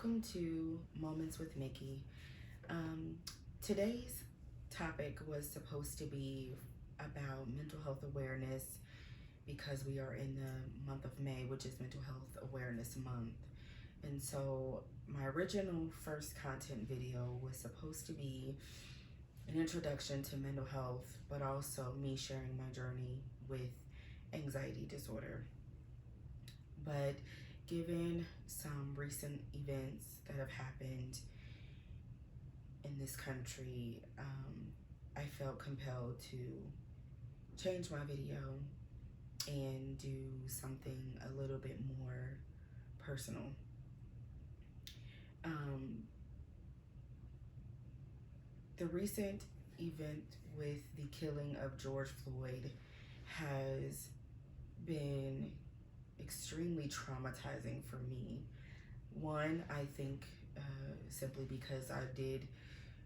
welcome to Moments with Mickey. Today's topic was supposed to be about mental health awareness because we are in the month of May, which is Mental Health Awareness Month. And so my original first content video was supposed to be an introduction to mental health, but also me sharing my journey with anxiety disorder. But given some recent events that have happened in this country, I felt compelled to change my video and do something a little bit more personal. The recent event with the killing of George Floyd has been extremely traumatizing for me. One, I think simply because I did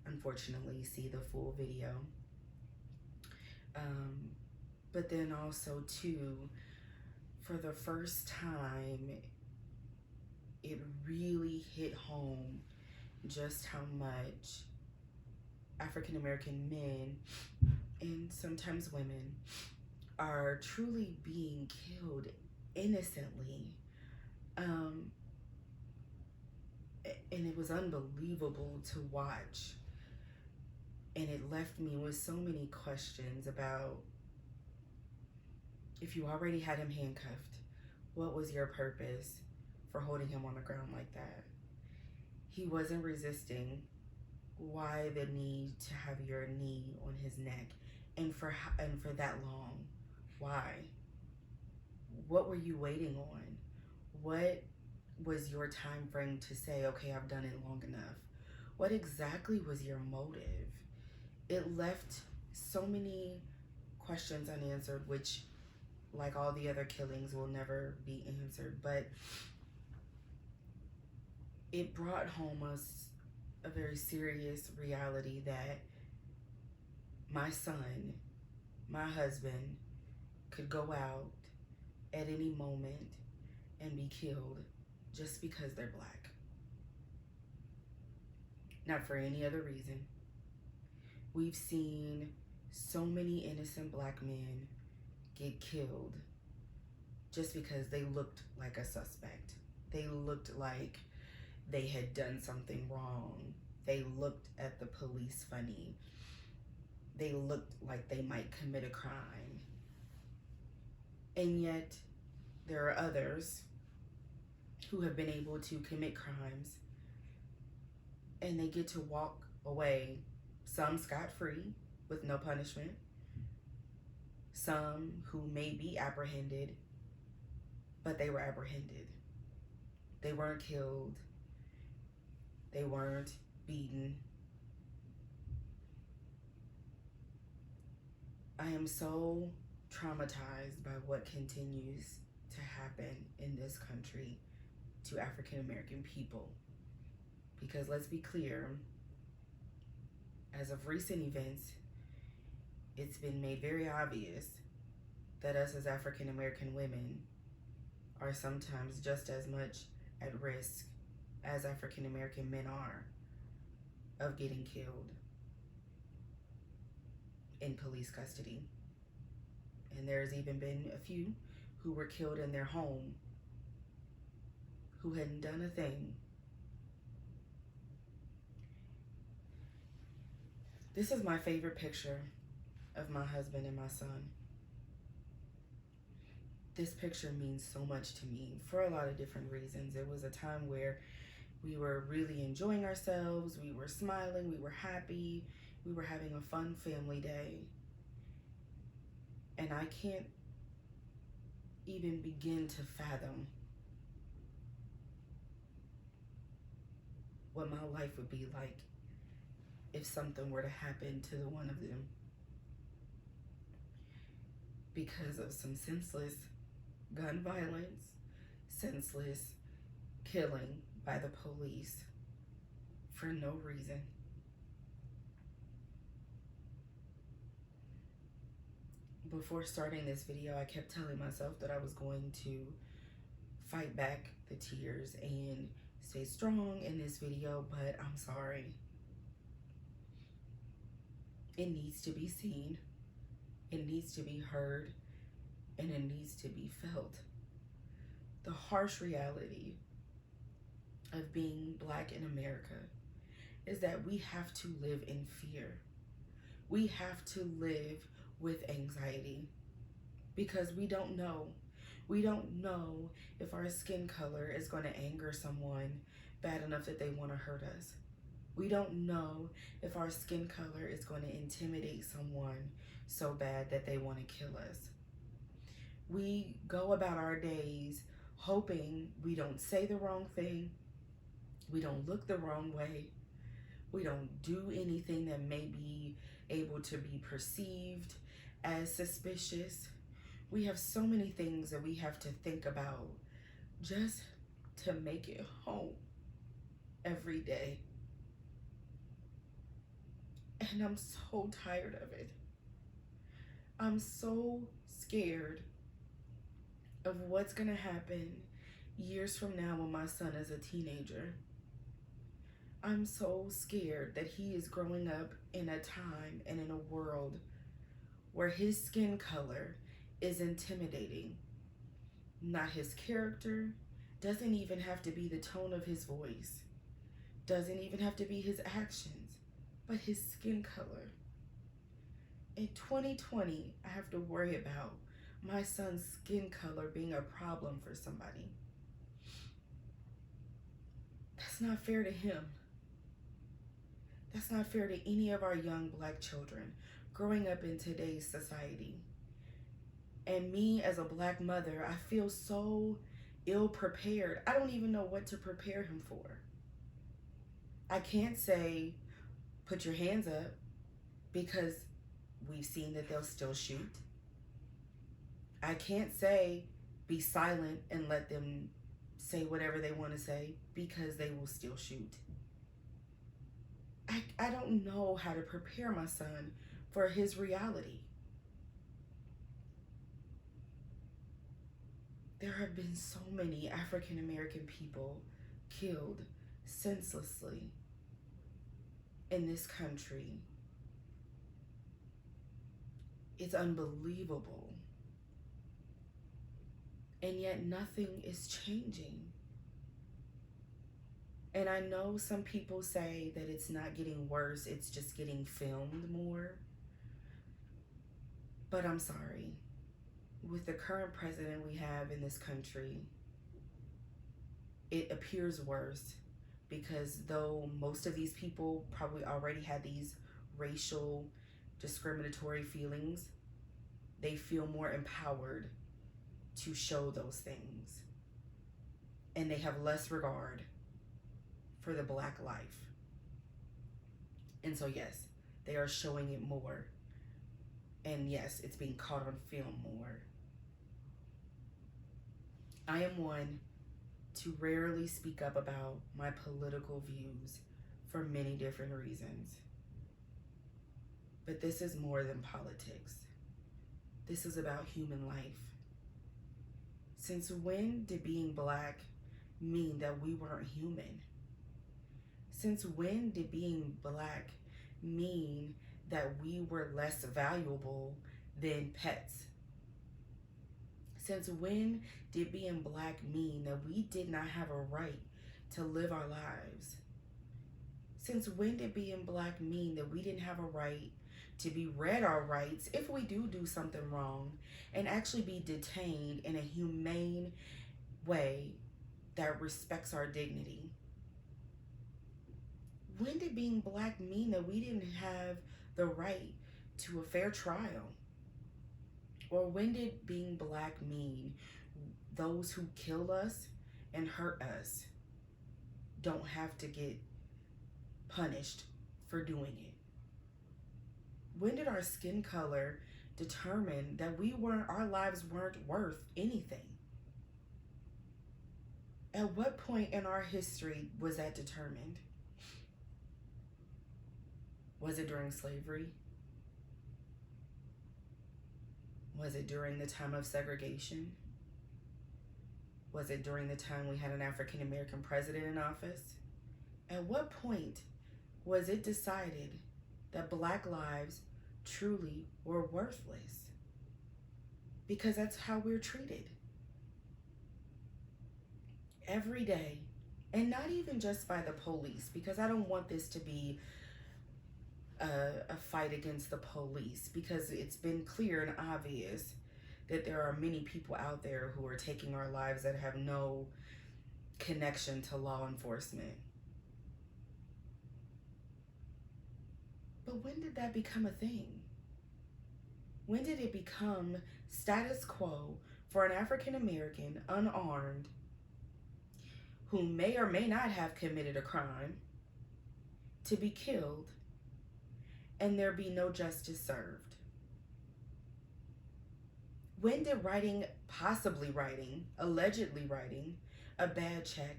unfortunately see the full video. But then also two, for the first time, it really hit home just how much African American men and sometimes women are truly being killed innocently. And it was unbelievable to watch. And it left me with so many questions about, if you already had him handcuffed, what was your purpose for holding him on the ground like that? He wasn't resisting. Why the need to have your knee on his neck? And for that long? Why? What were you waiting on? What was your time frame to say, okay, I've done it long enough? What exactly was your motive? It left so many questions unanswered, which, like all the other killings, will never be answered. But it brought home a very serious reality that my son, my husband, could go out at any moment and be killed just because they're Black. Not for any other reason. We've seen so many innocent Black men get killed just because they looked like a suspect. They looked like they had done something wrong. They looked at the police funny. They looked like they might commit a crime. And yet, there are others who have been able to commit crimes and they get to walk away, some scot-free with no punishment, some who may be apprehended, but they were apprehended. They weren't killed. They weren't beaten. I am so traumatized by what continues to happen in this country to African American people. Because let's be clear, as of recent events, it's been made very obvious that us as African American women are sometimes just as much at risk as African American men are of getting killed in police custody. And there's even been a few who were killed in their home who hadn't done a thing. This is my favorite picture of my husband and my son. This picture means so much to me for a lot of different reasons. It was a time where we were really enjoying ourselves, we were smiling, we were happy, we were having a fun family day. And I can't even begin to fathom what my life would be like if something were to happen to the one of them because of some senseless gun violence, senseless killing by the police for no reason. Before starting this video, I kept telling myself that I was going to fight back the tears and stay strong in this video, but I'm sorry. It needs to be seen, it needs to be heard, and it needs to be felt. The harsh reality of being Black in America is that we have to live in fear. We have to live with anxiety because we don't know. We don't know if our skin color is going to anger someone bad enough that they want to hurt us. We don't know if our skin color is going to intimidate someone so bad that they want to kill us. We go about our days hoping we don't say the wrong thing, we don't look the wrong way, we don't do anything that may be able to be perceived as suspicious. We have so many things that we have to think about just to make it home every day. And I'm so tired of it. I'm so scared of what's gonna happen years from now when my son is a teenager. I'm so scared that he is growing up in a time and in a world where his skin color is intimidating. Not his character, doesn't even have to be the tone of his voice, doesn't even have to be his actions, but his skin color. In 2020, I have to worry about my son's skin color being a problem for somebody. That's not fair to him. That's not fair to any of our young Black children growing up in today's society. And me as a Black mother, I feel so ill prepared. I don't even know what to prepare him for. I can't say, put your hands up, because we've seen that they'll still shoot. I can't say, be silent and let them say whatever they want to say, because they will still shoot. I don't know how to prepare my son for his reality. There have been so many African American people killed senselessly in this country. It's unbelievable. And yet nothing is changing. And I know some people say that it's not getting worse, it's just getting filmed more. But I'm sorry. With the current president we have in this country, it appears worse, because though most of these people probably already had these racial discriminatory feelings, they feel more empowered to show those things. And they have less regard for the Black life. And so yes, they are showing it more. And yes, it's being caught on film more. I am one to rarely speak up about my political views for many different reasons. But this is more than politics. This is about human life. Since when did being Black mean that we weren't human? Since when did being Black mean that we were less valuable than pets? Since when did being Black mean that we did not have a right to live our lives? Since when did being Black mean that we didn't have a right to be read our rights if we do something wrong and actually be detained in a humane way that respects our dignity? When did being Black mean that we didn't have the right to a fair trial? Or when did being Black mean those who kill us and hurt us don't have to get punished for doing it? When did our skin color determine that our lives weren't worth anything? At what point in our history was that determined? Was it during slavery? Was it during the time of segregation? Was it during the time we had an African American president in office? At what point was it decided that Black lives truly were worthless? Because that's how we're treated every day. And not even just by the police, because I don't want this to be a fight against the police, because it's been clear and obvious that there are many people out there who are taking our lives that have no connection to law enforcement. But when did that become a thing? When did it become status quo for an African American, unarmed, who may or may not have committed a crime, to be killed and there be no justice served? When did allegedly writing a bad check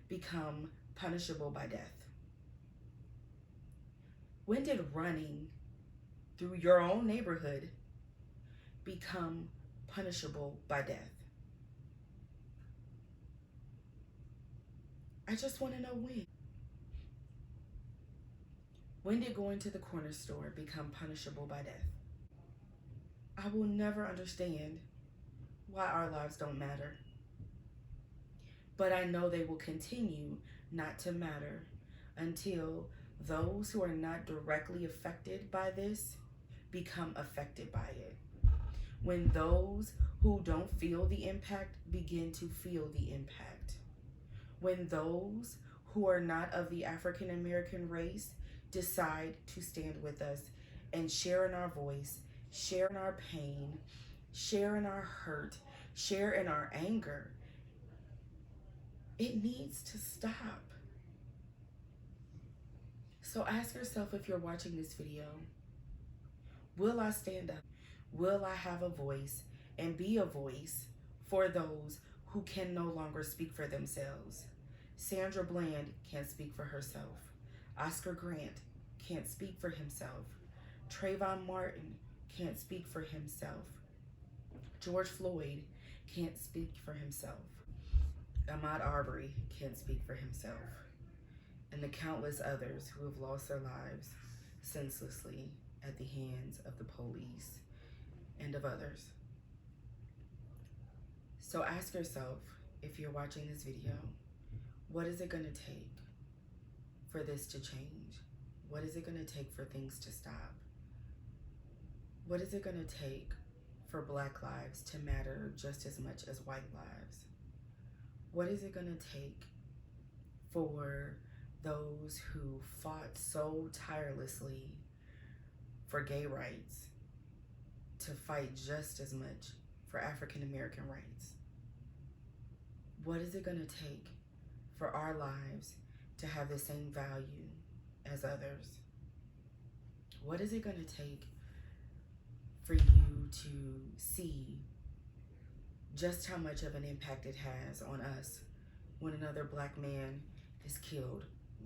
become punishable by death? When did running through your own neighborhood become punishable by death? I just want to know when. When did going to the corner store become punishable by death? I will never understand why our lives don't matter. But I know they will continue not to matter until those who are not directly affected by this become affected by it. When those who don't feel the impact begin to feel the impact. When those who are not of the African American race decide to stand with us and share in our voice, share in our pain, share in our hurt, share in our anger, it needs to stop. So ask yourself, if you're watching this video, will I stand up? Will I have a voice and be a voice for those who can no longer speak for themselves? Sandra Bland can't speak for herself. Oscar Grant can't speak for himself. Trayvon Martin can't speak for himself. George Floyd can't speak for himself. Ahmaud Arbery can't speak for himself. And the countless others who have lost their lives senselessly at the hands of the police and of others. So ask yourself, if you're watching this video, what is it going to take for this to change? What is it going to take for things to stop? What is it going to take for Black lives to matter just as much as white lives? What is it going to take for those who fought so tirelessly for gay rights to fight just as much for African American rights? What is it going to take for our lives to have the same value as others? What is it going to take for you to see just how much of an impact it has on us when another Black man is killed,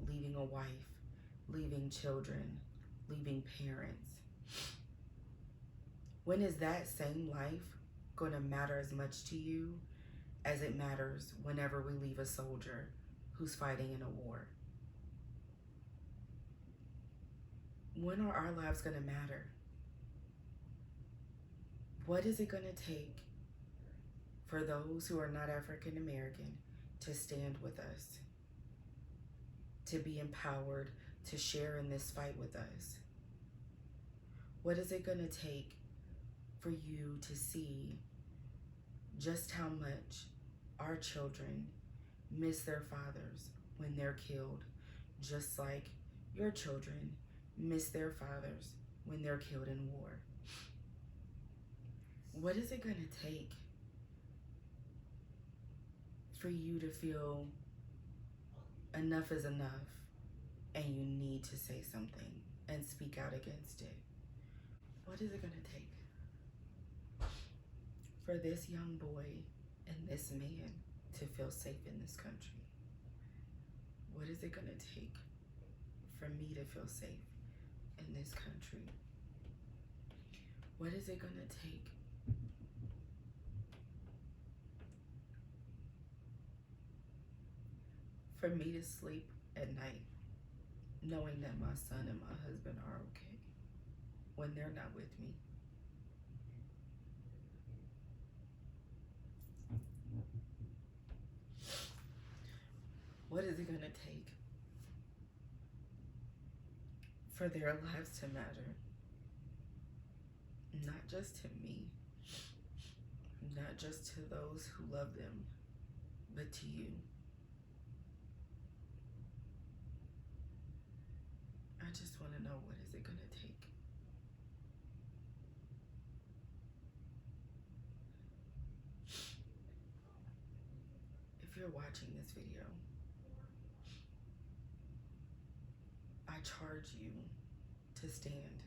leaving a wife, leaving children, leaving parents? When is that same life going to matter as much to you as it matters whenever we leave a soldier who's fighting in a war? When are our lives going to matter? What is it going to take for those who are not African American to stand with us, to be empowered, to share in this fight with us? What is it going to take for you to see just how much our children miss their fathers when they're killed, just like your children miss their fathers when they're killed in war? What is it going to take for you to feel enough is enough and you need to say something and speak out against it? What is it going to take for this young boy and this man to feel safe in this country? What is it going to take for me to feel safe in this country? What is it going to take for me to sleep at night knowing that my son and my husband are okay when they're not with me. What is it going to take for their lives to matter? Not just to me, not just to those who love them, but to you. I just want to know, what is it going to take? If you're watching this video, I charge you to stand.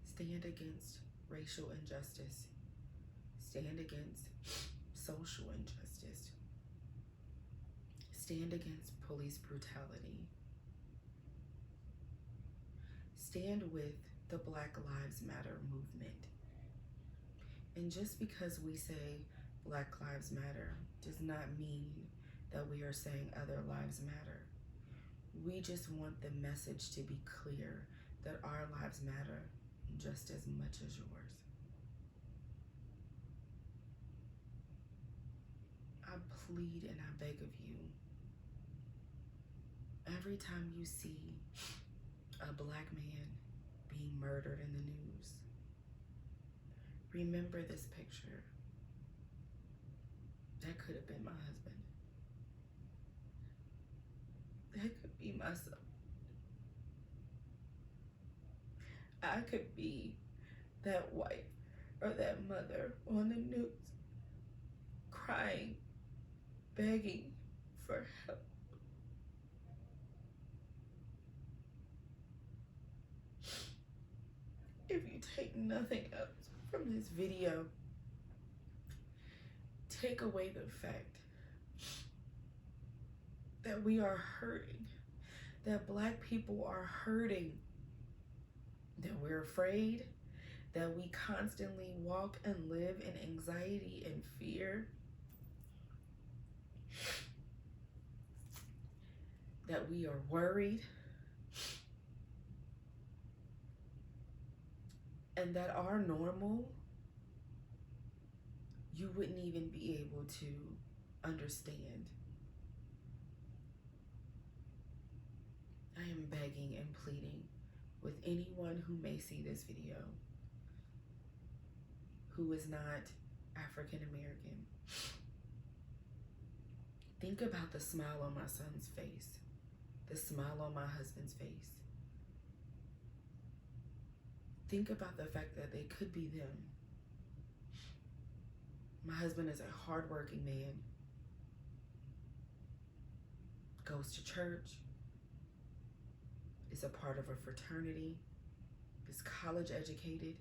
Stand against racial injustice. Stand against social injustice. Stand against police brutality. Stand with the Black Lives Matter movement. And just because we say Black Lives Matter does not mean that we are saying other lives matter. We just want the message to be clear that our lives matter just as much as yours. I plead and I beg of you, every time you see a Black man being murdered in the news, remember this picture. That could have been my husband. That could be my son. I could be that wife or that mother on the news crying, begging for help. If you take nothing else from this video, take away the fact that we are hurting, that Black people are hurting, that we're afraid, that we constantly walk and live in anxiety and fear, that we are worried, and that our normal, you wouldn't even be able to understand. I am begging and pleading with anyone who may see this video who is not African American. Think about the smile on my son's face, the smile on my husband's face. Think about the fact that they could be them. My husband is a hardworking man, goes to church, is a part of a fraternity, is college educated,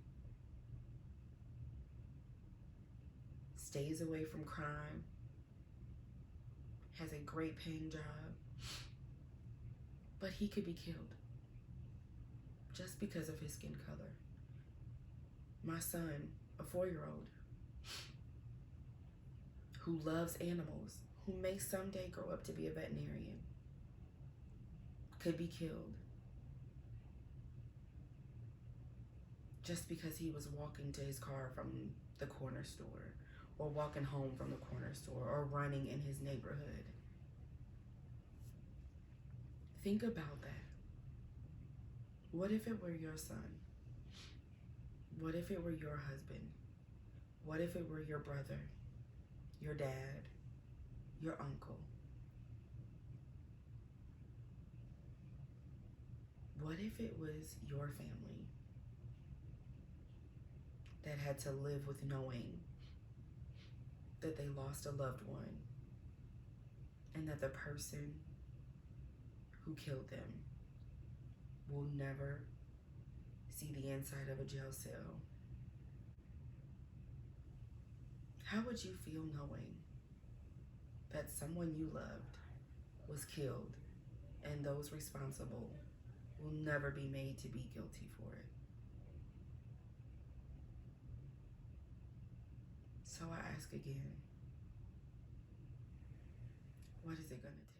stays away from crime, has a great paying job, but he could be killed just because of his skin color. My son, a 4-year-old, who loves animals, who may someday grow up to be a veterinarian, could be killed just because he was walking to his car from the corner store, or walking home from the corner store, or running in his neighborhood. Think about that. What if it were your son? What if it were your husband? What if it were your brother, your dad, your uncle? What if it was your family that had to live with knowing that they lost a loved one and that the person who killed them will never see the inside of a jail cell? How would you feel knowing that someone you loved was killed and those responsible will never be made to be guilty for it? So I ask again, what is it going to take?